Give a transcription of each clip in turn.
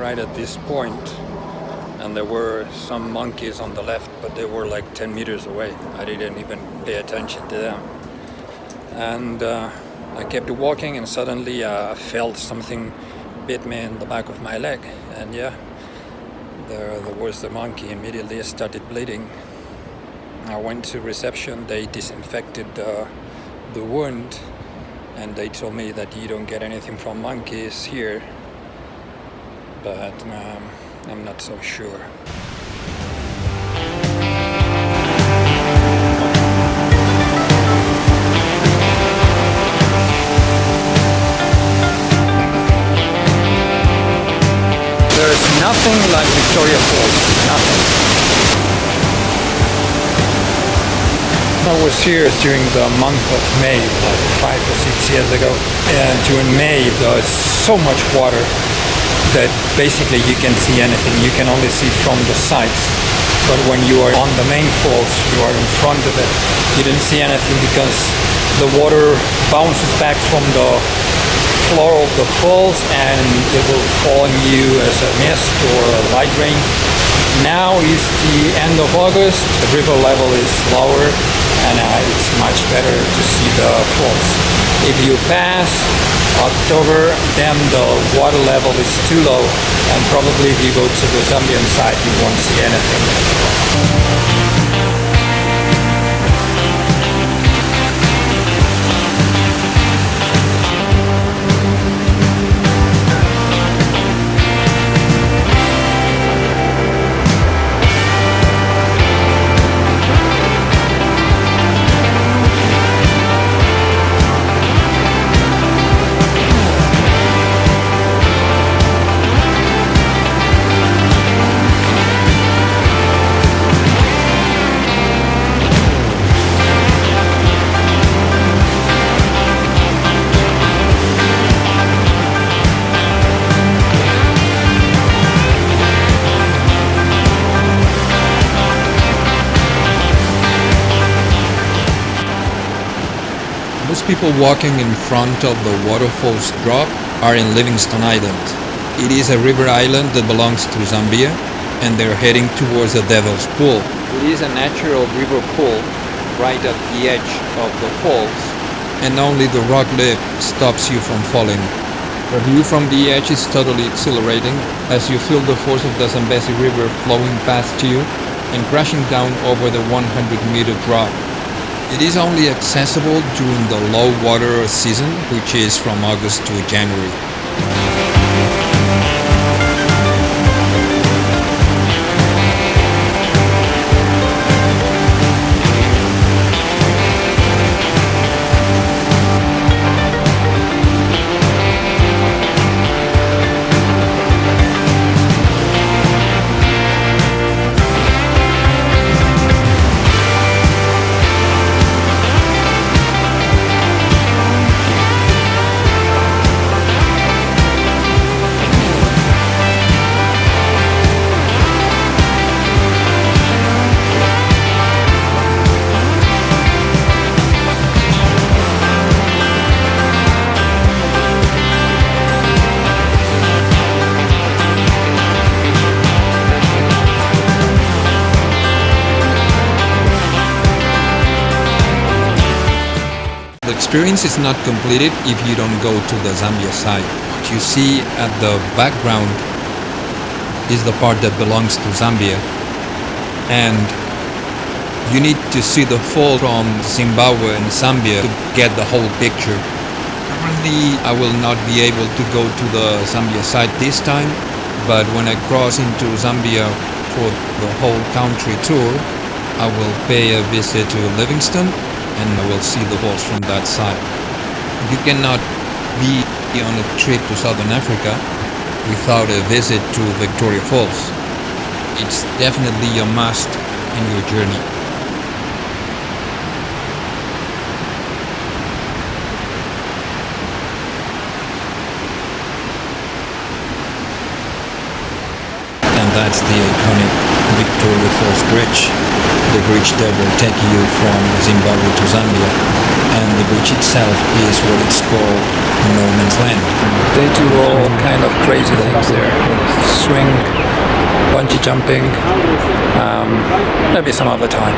right at this point, and there were some monkeys on the left, but they were like 10 meters away. I didn't even pay attention to them. And I kept walking, and suddenly I felt something bit me in the back of my leg. And yeah, there was the monkey. Immediately I started bleeding. I went to reception. They disinfected the wound, and they told me that you don't get anything from monkeys here, but I'm not so sure. There's nothing like Victoria Falls, nothing. I was here during the month of May, like 5 or 6 years ago, and during May there's so much water that basically you can see anything. You can only see from the sides, but when you are on the main falls, you are in front of it, you didn't see anything because the water bounces back from the floor of the falls and it will fall on you as a mist or a light rain. Now is the end of August, the river level is lower, and it's much better to see the falls. If you pass October, then the water level is too low, and probably if you go to the Zambian side, you won't see anything. Most people walking in front of the waterfall's drop are in Livingstone Island. It is a river island that belongs to Zambia, and they're heading towards the Devil's Pool. It is a natural river pool right at the edge of the falls, and only the rock lip stops you from falling. The view from the edge is totally exhilarating as you feel the force of the Zambezi River flowing past you and crashing down over the 100-meter drop. It is only accessible during the low water season, which is from August to January. The experience is not completed if you don't go to the Zambia side. What you see at the background is the part that belongs to Zambia, and you need to see the fall from Zimbabwe and Zambia to get the whole picture. Currently, I will not be able to go to the Zambia side this time, but when I cross into Zambia for the whole country tour, I will pay a visit to Livingstone and I will see the falls from that side. You cannot be on a trip to Southern Africa without a visit to Victoria Falls. It's definitely a must in your journey. And that's the iconic Victoria Falls Bridge. the bridge that will take you from Zimbabwe to Zambia, and the bridge itself is what it's called no man's land. They do all kind of crazy things there. Swing, bungee jumping, maybe some other time.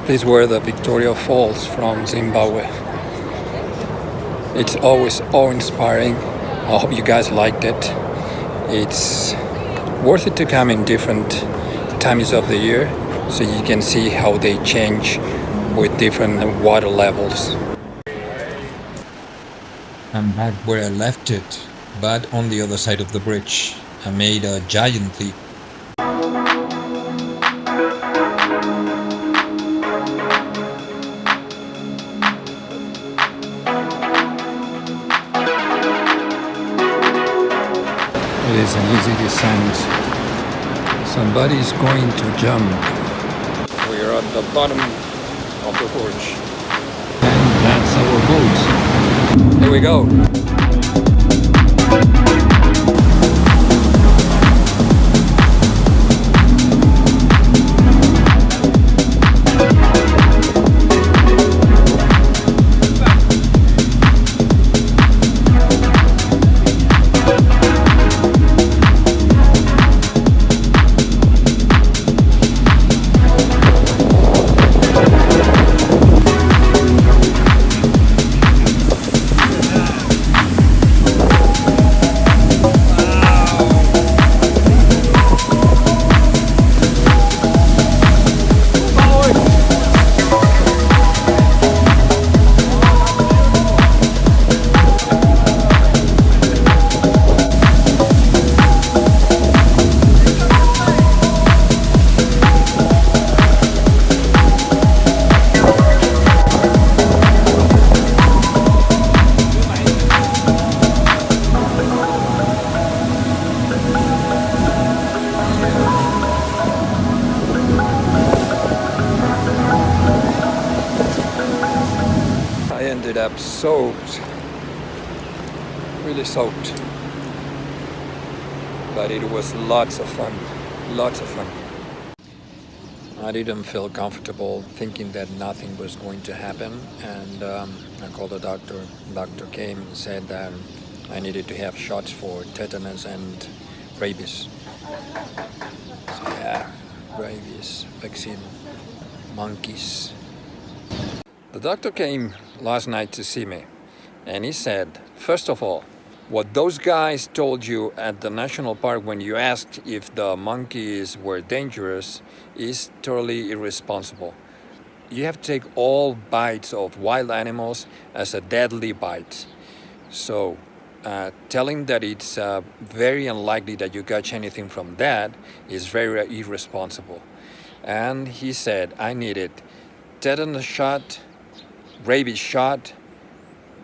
These were the Victoria Falls from Zimbabwe. It's always awe-inspiring. I hope you guys liked it. It's worth it to come in different times of the year so you can see how they change with different water levels. I'm back where I left it, but on the other side of the bridge. I made a giant leap. It is an easy descent. Somebody is going to jump. We are at the bottom of the gorge. And that's our boat. Here we go. Up soaked, really soaked, but it was lots of fun. I didn't feel comfortable thinking that nothing was going to happen, and I called the doctor. The doctor came and said that I needed to have shots for tetanus and rabies. So yeah, rabies vaccine, monkeys. The doctor came last night to see me, and he said, first of all, what those guys told you at the national park when you asked if the monkeys were dangerous is totally irresponsible. You have to take all bites of wild animals as a deadly bite. So telling that it's very unlikely that you catch anything from that is very irresponsible. And he said I needed tetanus shot, rabies shot,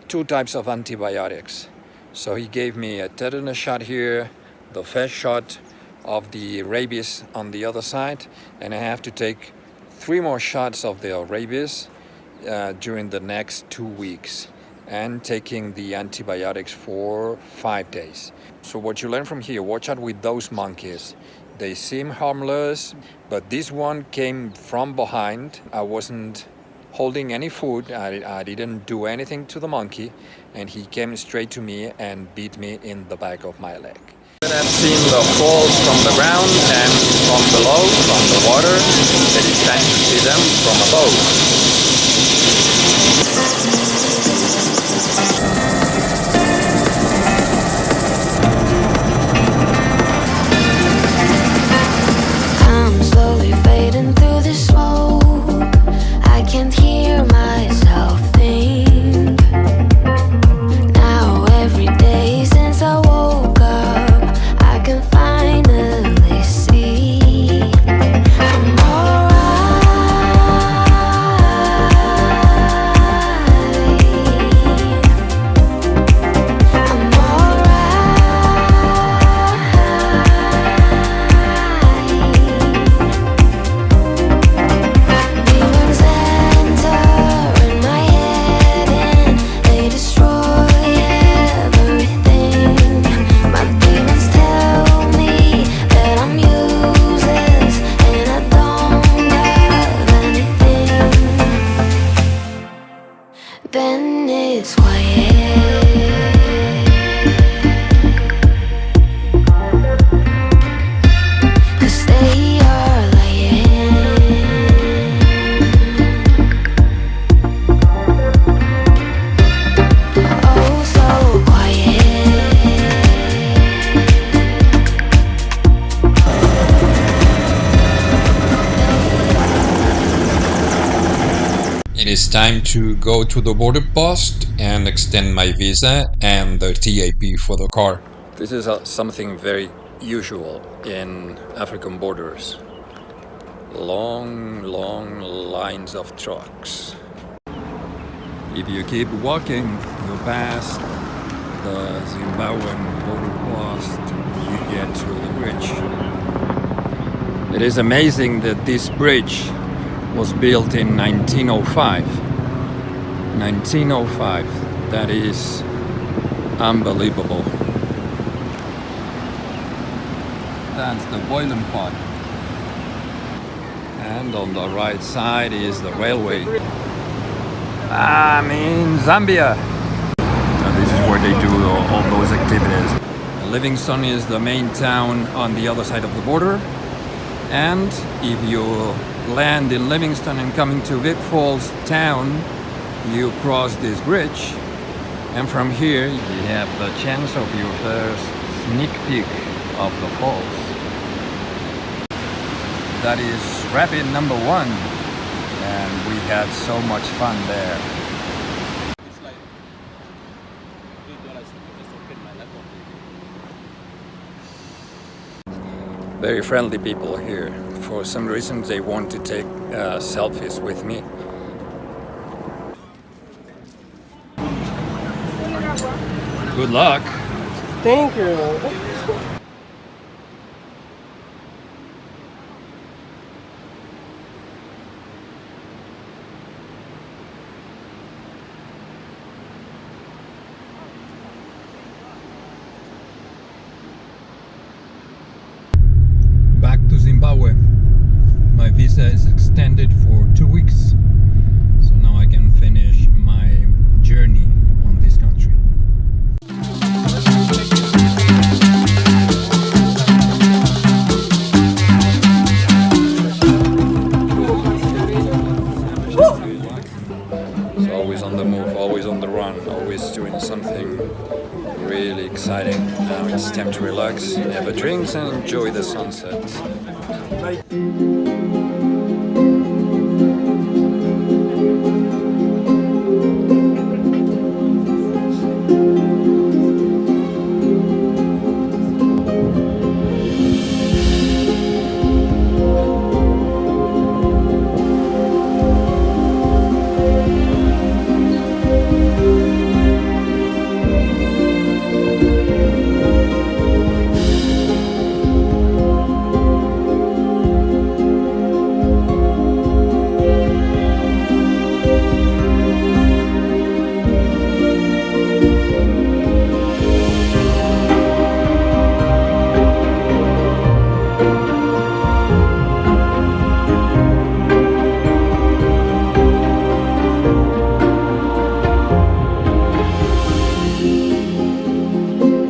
2 types of antibiotics. So he gave me a tetanus shot here, the first shot of the rabies on the other side, and I have to take 3 more shots of the rabies during the next 2 weeks, and taking the antibiotics for 5 days. So what you learn from here, watch out with those monkeys. They seem harmless, but this one came from behind. I wasn't holding any food. I didn't do anything to the monkey, and he came straight to me and beat me in the back of my leg. I've seen the falls from the ground and from below, from the water. It is time to see them from above. It is time to go to the border post and extend my visa and the TAP for the car. This is something very usual in African borders. Long lines of trucks. If you keep walking, you pass the Zimbabwean border post, you get to the bridge. It is amazing that this bridge was built in 1905. 1905. That is unbelievable. That's the boiling pot. And on the right side is the railway. I'm in Zambia. So this is where they do all those activities. Livingstone is the main town on the other side of the border. And if you land in Livingstone and coming to Vic Falls town, you cross this bridge. And from here, you have the chance of your first sneak peek of the falls. That is rapid number 1, and we had so much fun there. It's like $3 if you just open my laptop. Very friendly people here. For some reason, they want to take selfies with me. Good luck. Thank you. Back to Zimbabwe. My visa is extended for 2 weeks, so now I can finish my journey on this country. So always on the move, always on the run, always doing something really exciting. Now it's time to relax, have a drink and enjoy the sunset.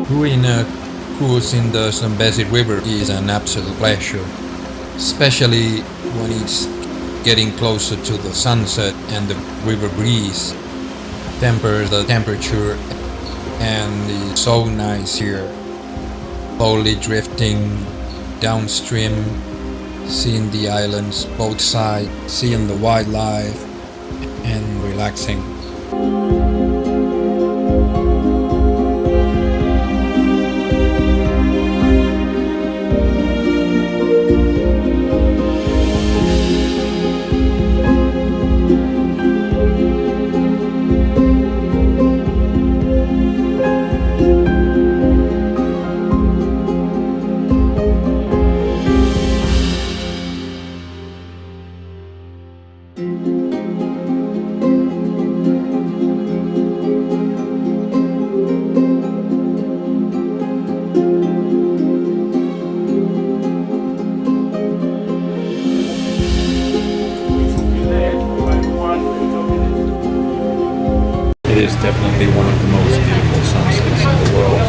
Doing a cruise in the Zambezi River is an absolute pleasure, especially when it's getting closer to the sunset and the river breeze tempers the temperature, and it's so nice here. Slowly drifting downstream, seeing the islands both sides, seeing the wildlife and relaxing. It is definitely one of the most beautiful sunsets in the world.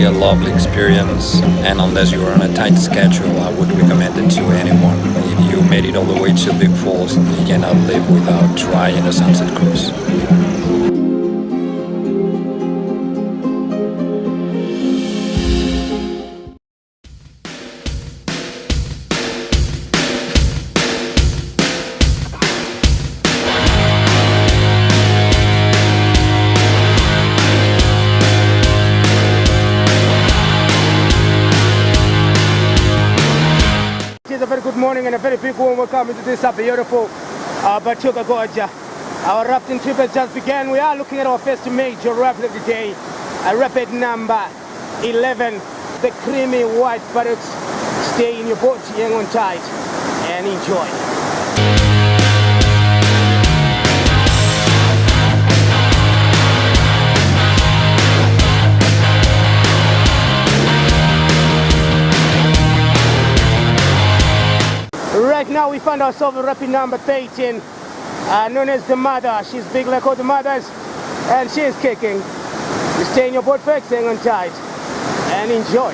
really a lovely experience, and unless you are on a tight schedule, I would recommend it to anyone. If you made it all the way to Big Falls, you cannot live without trying a sunset cruise. It's a very good morning and a very big warm welcome to this beautiful Batuga Gorge. Our rafting trip has just begun. We are looking at our first major rapid of the day, rapid number 11, the creamy white buttocks. Stay in your boat, hang on tight, and enjoy. Right now we find ourselves in rapid number 13, known as the Mother. She's big like all the mothers, and she's kicking. You stay in your boat first, hang on tight, and enjoy.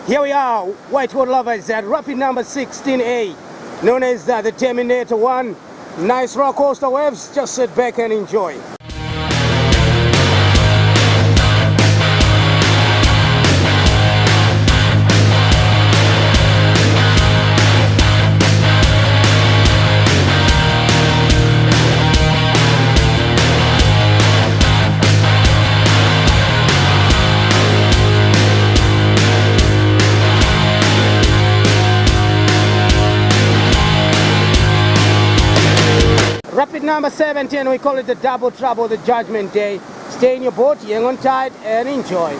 Here we are, Whitewater Lovers at rapid number 16A, known as the Terminator 1. Nice roller coaster waves, just sit back and enjoy. Rapid number 17, we call it the Double Trouble, the Judgment Day. Stay in your boat, hang on tight, and enjoy.